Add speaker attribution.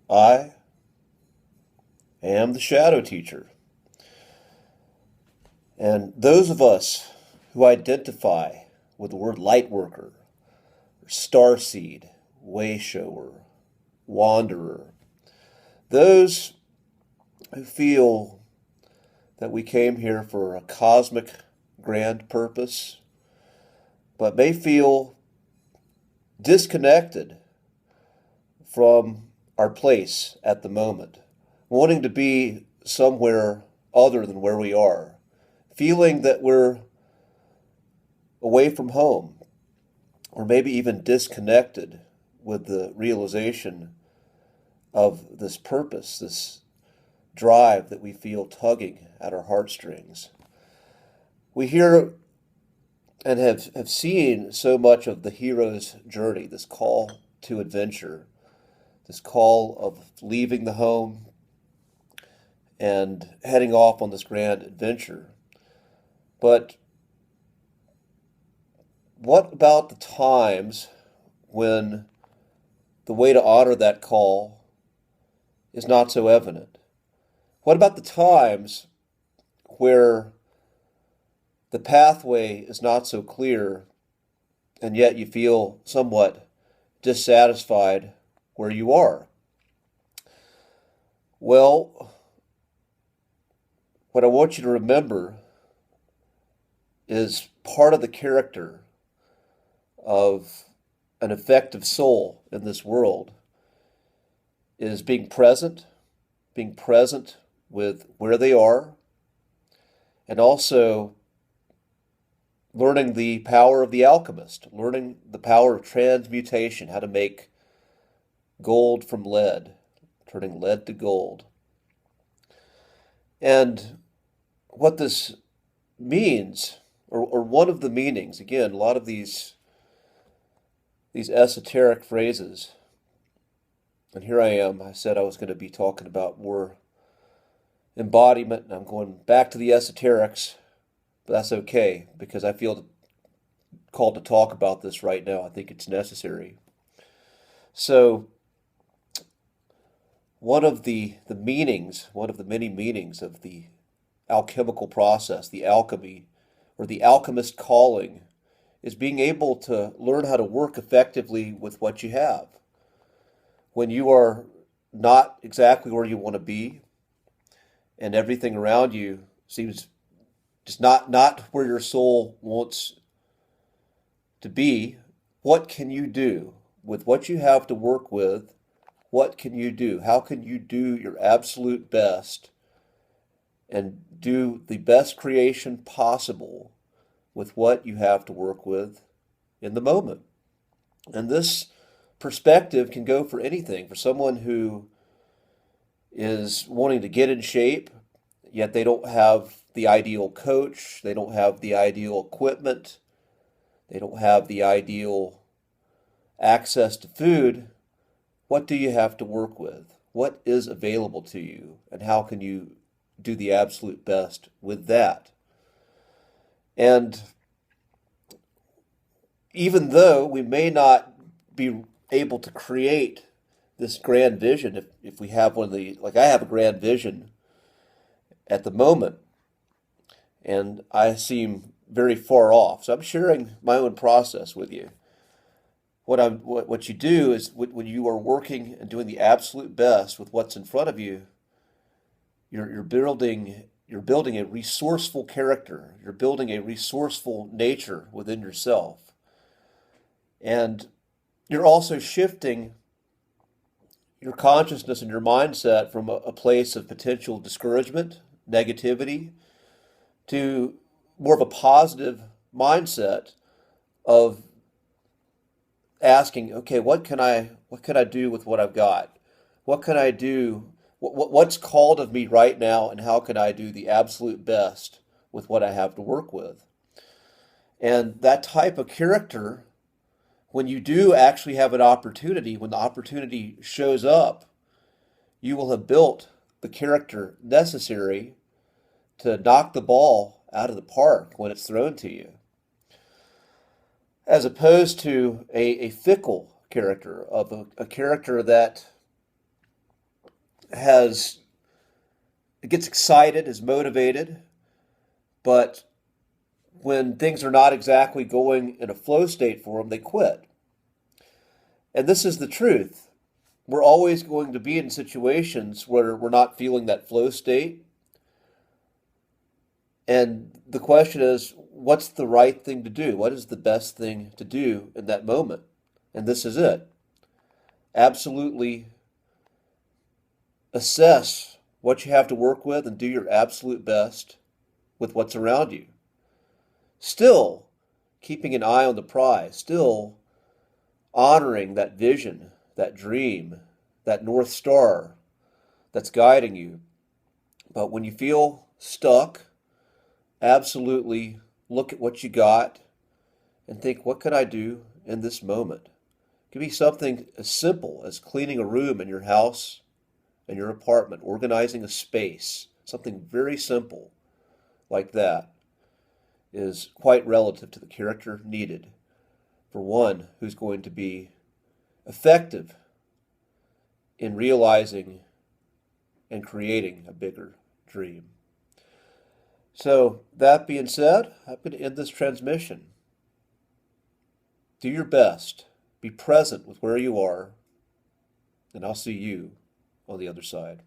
Speaker 1: I am the shadow teacher. And those of us who identify with the word light worker, starseed, way shower, wanderer, those who feel that we came here for a cosmic grand purpose, but may feel disconnected from our place at the moment, wanting to be somewhere other than where we are, feeling that we're away from home, or maybe even disconnected with the realization of this purpose, this drive that we feel tugging at our heartstrings. We hear and have seen so much of the hero's journey, this call to adventure, this call of leaving the home and heading off on this grand adventure. But what about the times when the way to honor that call is not so evident? What about the times where the pathway is not so clear and yet you feel somewhat dissatisfied where you are? Well, what I want you to remember is part of the character of an effective soul in this world is being present with where they are, and also learning the power of the alchemist, learning the power of transmutation, how to make gold from lead, turning lead to gold. And what this means, or one of the meanings, again, a lot of these esoteric phrases, and here I am, I said I was going to be talking about more embodiment, and I'm going back to the esoterics, but that's okay, because I feel called to talk about this right now. I think it's necessary. So, one of the meanings, one of the many meanings of the alchemical process, the alchemy, or the alchemist calling, is being able to learn how to work effectively with what you have. When you are not exactly where you want to be, and everything around you seems just not where your soul wants to be, what can you do with what you have to work with? What can you do? How can you do your absolute best and do the best creation possible with what you have to work with in the moment? And this perspective can go for anything. For someone who is wanting to get in shape, yet they don't have the ideal coach, they don't have the ideal equipment, they don't have the ideal access to food, what do you have to work with? What is available to you? And how can you do the absolute best with that? And even though we may not be able to create this grand vision, if we have one of the, like I have a grand vision at the moment, and I seem very far off. So I'm sharing my own process with you. What you do is when you are working and doing the absolute best with what's in front of you, you're building a resourceful character. You're building a resourceful nature within yourself. And you're also shifting your consciousness and your mindset from a place of potential discouragement, negativity, to more of a positive mindset of asking, okay, what can I do with what I've got? What can I do? What's called of me right now, and how can I do the absolute best with what I have to work with? And that type of character, when you do actually have an opportunity, when the opportunity shows up, you will have built the character necessary to knock the ball out of the park when it's thrown to you, as opposed to a fickle character, of a character that has gets excited, is motivated, but when things are not exactly going in a flow state for them, they quit. And this is the truth. We're always going to be in situations where we're not feeling that flow state. And the question is, what's the right thing to do? What is the best thing to do in that moment? And this is it. Absolutely assess what you have to work with and do your absolute best with what's around you. Still keeping an eye on the prize, still honoring that vision, that dream, that North Star that's guiding you. But when you feel stuck, absolutely look at what you got and think, what could I do in this moment? It could be something as simple as cleaning a room in your house and your apartment, organizing a space. Something very simple like that is quite relative to the character needed for one who's going to be effective in realizing and creating a bigger dream. So, that being said, I'm going to end this transmission. Do your best. Be present with where you are, and I'll see you on the other side.